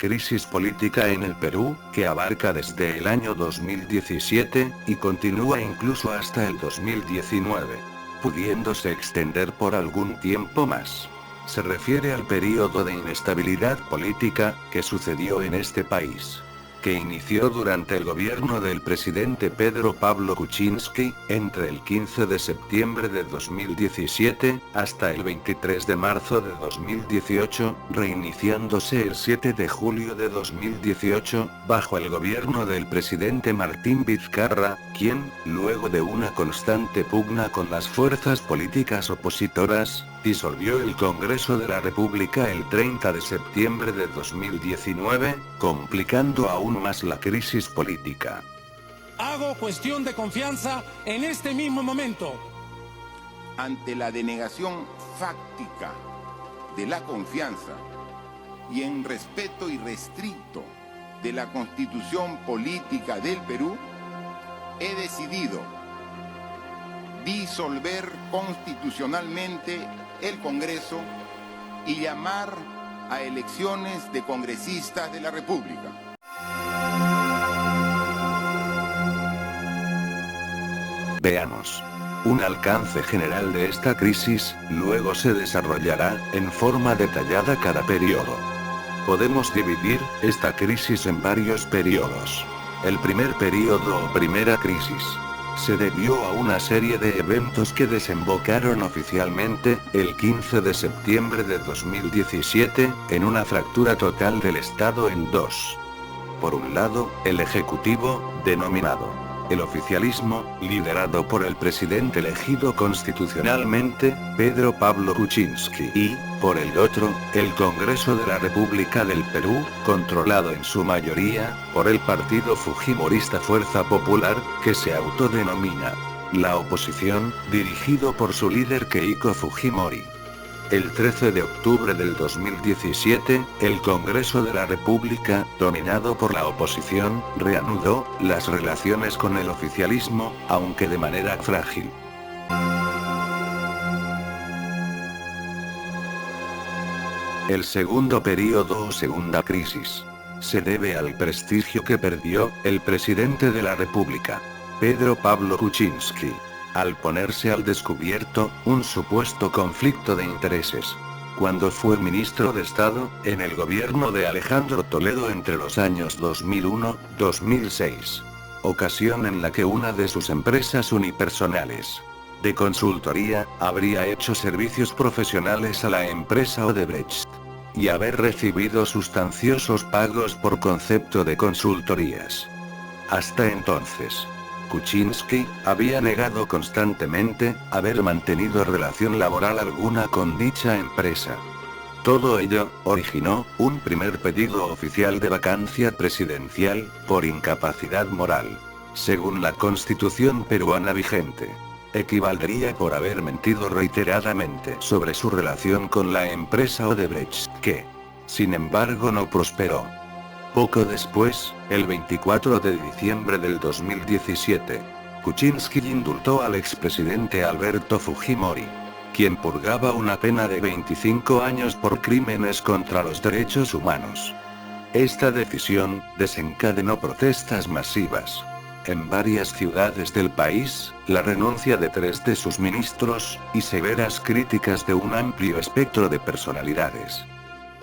crisis política en el Perú, que abarca desde el año 2017, y continúa incluso hasta el 2019, pudiéndose extender por algún tiempo más. Se refiere al período de inestabilidad política, que sucedió en este país, que inició durante el gobierno del presidente Pedro Pablo Kuczynski, entre el 15 de septiembre de 2017, hasta el 23 de marzo de 2018, reiniciándose el 7 de julio de 2018, bajo el gobierno del presidente Martín Vizcarra, quien, luego de una constante pugna con las fuerzas políticas opositoras, disolvió el Congreso de la República el 30 de septiembre de 2019, complicando aún más la crisis política. Hago cuestión de confianza en este mismo momento. Ante la denegación fáctica de la confianza y en respeto irrestricto de la Constitución Política del Perú, he decidido disolver constitucionalmente el Congreso y llamar a elecciones de congresistas de la República. Veamos. Un alcance general de esta crisis, luego se desarrollará, en forma detallada cada periodo. Podemos dividir esta crisis en varios periodos. El primer periodo o primera crisis se debió a una serie de eventos que desembocaron oficialmente, el 15 de septiembre de 2017, en una fractura total del Estado en dos. Por un lado, el Ejecutivo, denominado el oficialismo, liderado por el presidente elegido constitucionalmente, Pedro Pablo Kuczynski, y, por el otro, el Congreso de la República del Perú, controlado en su mayoría, por el partido fujimorista Fuerza Popular, que se autodenomina la oposición, dirigido por su líder Keiko Fujimori. El 13 de octubre del 2017, el Congreso de la República, dominado por la oposición, reanudó las relaciones con el oficialismo, aunque de manera frágil. El segundo periodo o segunda crisis se debe al prestigio que perdió el presidente de la República, Pedro Pablo Kuczynski, al ponerse al descubierto un supuesto conflicto de intereses, cuando fue ministro de Estado en el gobierno de Alejandro Toledo entre los años 2001-2006, ocasión en la que una de sus empresas unipersonales de consultoría habría hecho servicios profesionales a la empresa Odebrecht, y haber recibido sustanciosos pagos por concepto de consultorías. Hasta entonces, Kuczynski había negado constantemente haber mantenido relación laboral alguna con dicha empresa. Todo ello originó un primer pedido oficial de vacancia presidencial por incapacidad moral. Según la Constitución peruana vigente, equivaldría por haber mentido reiteradamente sobre su relación con la empresa Odebrecht, que, sin embargo, no prosperó. Poco después, el 24 de diciembre del 2017, Kuczynski indultó al expresidente Alberto Fujimori, quien purgaba una pena de 25 años por crímenes contra los derechos humanos. Esta decisión desencadenó protestas masivas en varias ciudades del país, la renuncia de 3 de sus ministros, y severas críticas de un amplio espectro de personalidades.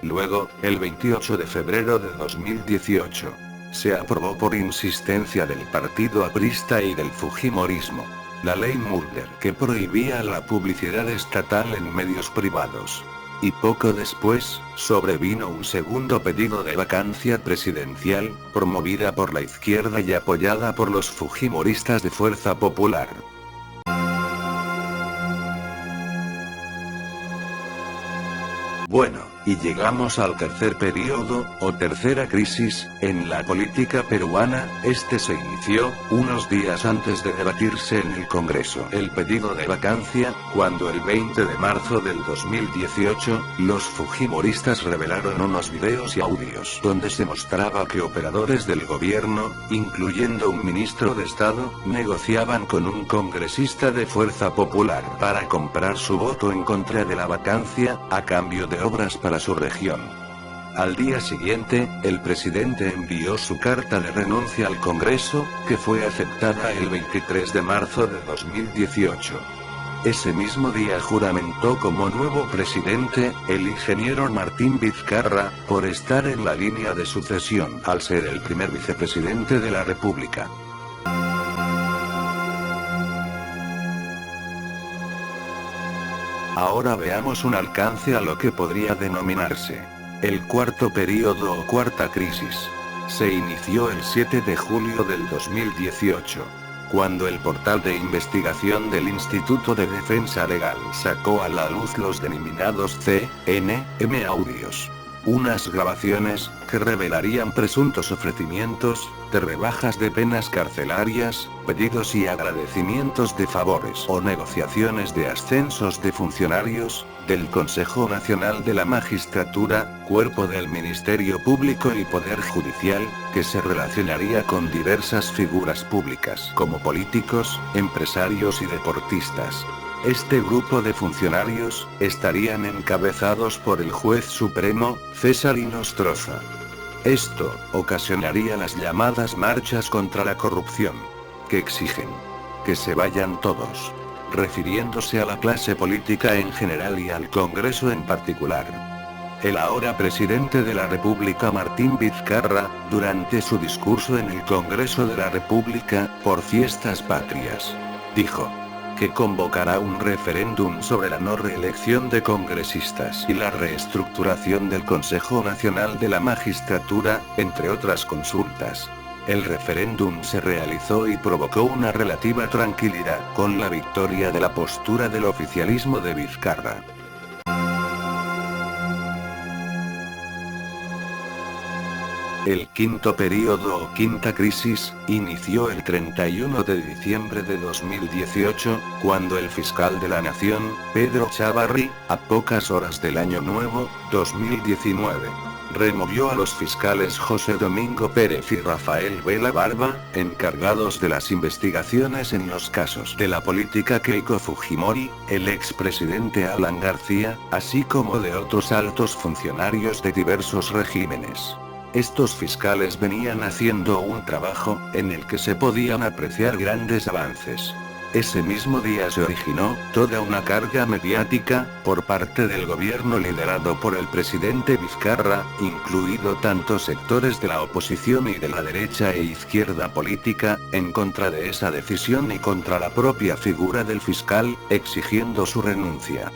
Luego, el 28 de febrero de 2018, se aprobó por insistencia del partido aprista y del fujimorismo la ley Mulder, que prohibía la publicidad estatal en medios privados. Y poco después, sobrevino un segundo pedido de vacancia presidencial, promovida por la izquierda y apoyada por los fujimoristas de Fuerza Popular. Bueno, y llegamos al tercer periodo, o tercera crisis, en la política peruana. Este se inició unos días antes de debatirse en el Congreso el pedido de vacancia, cuando el 20 de marzo del 2018, los fujimoristas revelaron unos videos y audios donde se mostraba que operadores del gobierno, incluyendo un ministro de Estado, negociaban con un congresista de Fuerza Popular para comprar su voto en contra de la vacancia, a cambio de obras para su región. Al día siguiente, el presidente envió su carta de renuncia al Congreso, que fue aceptada el 23 de marzo de 2018. Ese mismo día juramentó como nuevo presidente, el ingeniero Martín Vizcarra, por estar en la línea de sucesión al ser el primer vicepresidente de la República. Ahora veamos un alcance a lo que podría denominarse el cuarto período o cuarta crisis. Se inició el 7 de julio del 2018, cuando el portal de investigación del Instituto de Defensa Legal sacó a la luz los denominados CNM audios. Unas grabaciones, que revelarían presuntos ofrecimientos, de rebajas de penas carcelarias, pedidos y agradecimientos de favores o negociaciones de ascensos de funcionarios, del Consejo Nacional de la Magistratura, cuerpo del Ministerio Público y Poder Judicial, que se relacionaría con diversas figuras públicas como políticos, empresarios y deportistas. Este grupo de funcionarios estarían encabezados por el juez supremo, César Inostroza. Esto ocasionaría las llamadas marchas contra la corrupción, que exigen que se vayan todos, refiriéndose a la clase política en general y al Congreso en particular. El ahora presidente de la República Martín Vizcarra, durante su discurso en el Congreso de la República, por Fiestas Patrias, dijo que convocará un referéndum sobre la no reelección de congresistas y la reestructuración del Consejo Nacional de la Magistratura, entre otras consultas. El referéndum se realizó y provocó una relativa tranquilidad, con la victoria de la postura del oficialismo de Vizcarra. El quinto período o quinta crisis, inició el 31 de diciembre de 2018, cuando el fiscal de la Nación, Pedro Chávarri, a pocas horas del Año Nuevo, 2019, removió a los fiscales José Domingo Pérez y Rafael Vela Barba, encargados de las investigaciones en los casos de la política Keiko Fujimori, el expresidente Alan García, así como de otros altos funcionarios de diversos regímenes. Estos fiscales venían haciendo un trabajo, en el que se podían apreciar grandes avances. Ese mismo día se originó toda una carga mediática, por parte del gobierno liderado por el presidente Vizcarra, incluido tantos sectores de la oposición y de la derecha e izquierda política, en contra de esa decisión y contra la propia figura del fiscal, exigiendo su renuncia.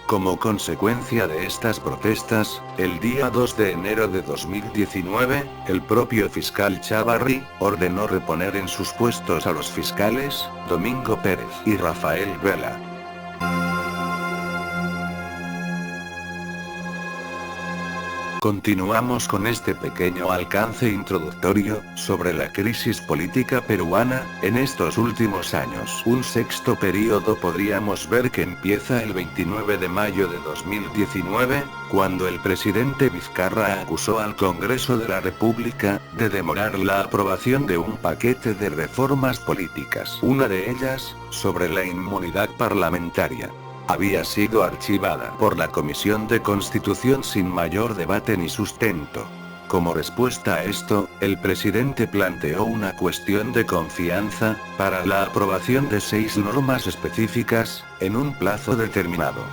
Como consecuencia de estas protestas, el día 2 de enero de 2019, el propio fiscal Chávarri ordenó reponer en sus puestos a los fiscales Domingo Pérez y Rafael Vela. Continuamos con este pequeño alcance introductorio sobre la crisis política peruana en estos últimos años. Un sexto periodo podríamos ver que empieza el 29 de mayo de 2019, cuando el presidente Vizcarra acusó al Congreso de la República de demorar la aprobación de un paquete de reformas políticas. Una de ellas, sobre la inmunidad parlamentaria, había sido archivada por la Comisión de Constitución sin mayor debate ni sustento. Como respuesta a esto, el presidente planteó una cuestión de confianza, para la aprobación de 6 normas específicas, en un plazo determinado.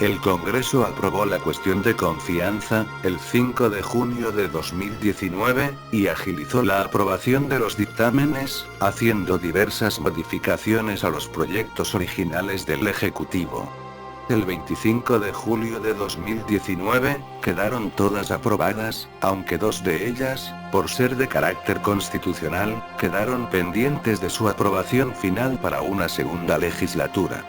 El Congreso aprobó la cuestión de confianza, el 5 de junio de 2019, y agilizó la aprobación de los dictámenes, haciendo diversas modificaciones a los proyectos originales del Ejecutivo. El 25 de julio de 2019, quedaron todas aprobadas, aunque 2 de ellas, por ser de carácter constitucional, quedaron pendientes de su aprobación final para una segunda legislatura.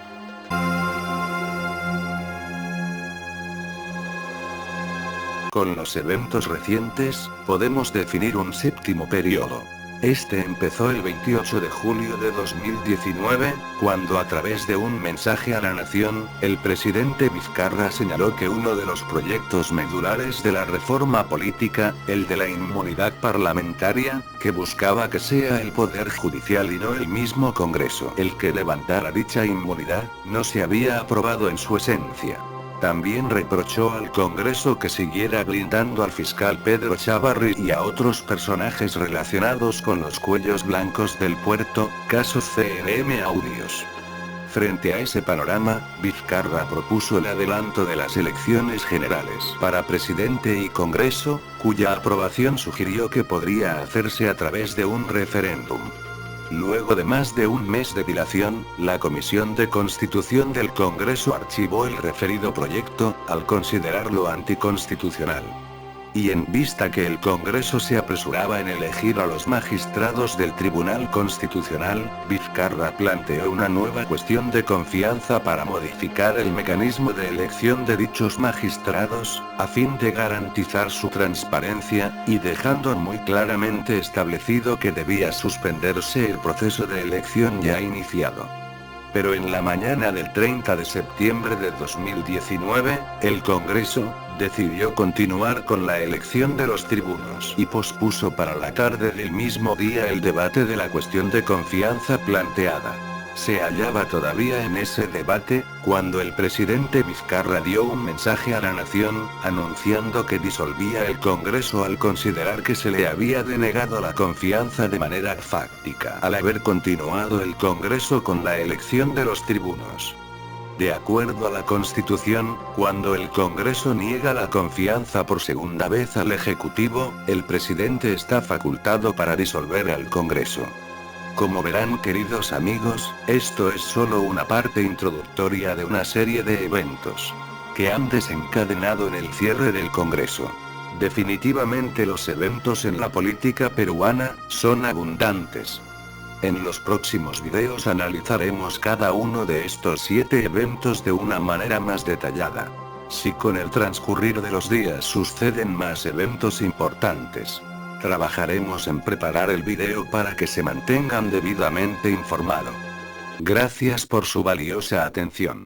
Con los eventos recientes, podemos definir un séptimo periodo. Este empezó el 28 de julio de 2019, cuando a través de un mensaje a la nación, el presidente Vizcarra señaló que uno de los proyectos medulares de la reforma política, el de la inmunidad parlamentaria, que buscaba que sea el Poder Judicial y no el mismo Congreso el que levantara dicha inmunidad, no se había aprobado en su esencia. También reprochó al Congreso que siguiera blindando al fiscal Pedro Chávarri y a otros personajes relacionados con los cuellos blancos del puerto, caso CNM Audios. Frente a ese panorama, Vizcarra propuso el adelanto de las elecciones generales para presidente y Congreso, cuya aprobación sugirió que podría hacerse a través de un referéndum. Luego de más de un mes de dilación, la Comisión de Constitución del Congreso archivó el referido proyecto, al considerarlo anticonstitucional. Y en vista que el Congreso se apresuraba en elegir a los magistrados del Tribunal Constitucional, Vizcarra planteó una nueva cuestión de confianza para modificar el mecanismo de elección de dichos magistrados, a fin de garantizar su transparencia, y dejando muy claramente establecido que debía suspenderse el proceso de elección ya iniciado. Pero en la mañana del 30 de septiembre de 2019, el Congreso decidió continuar con la elección de los tribunos y pospuso para la tarde del mismo día el debate de la cuestión de confianza planteada. Se hallaba todavía en ese debate, cuando el presidente Vizcarra dio un mensaje a la nación, anunciando que disolvía el Congreso al considerar que se le había denegado la confianza de manera fáctica al haber continuado el Congreso con la elección de los tribunos. De acuerdo a la Constitución, cuando el Congreso niega la confianza por segunda vez al Ejecutivo, el presidente está facultado para disolver al Congreso. Como verán, queridos amigos, esto es solo una parte introductoria de una serie de eventos que han desencadenado en el cierre del Congreso. Definitivamente los eventos en la política peruana son abundantes. En los próximos videos analizaremos cada uno de estos 7 eventos de una manera más detallada. Si con el transcurrir de los días suceden más eventos importantes, trabajaremos en preparar el video para que se mantengan debidamente informados. Gracias por su valiosa atención.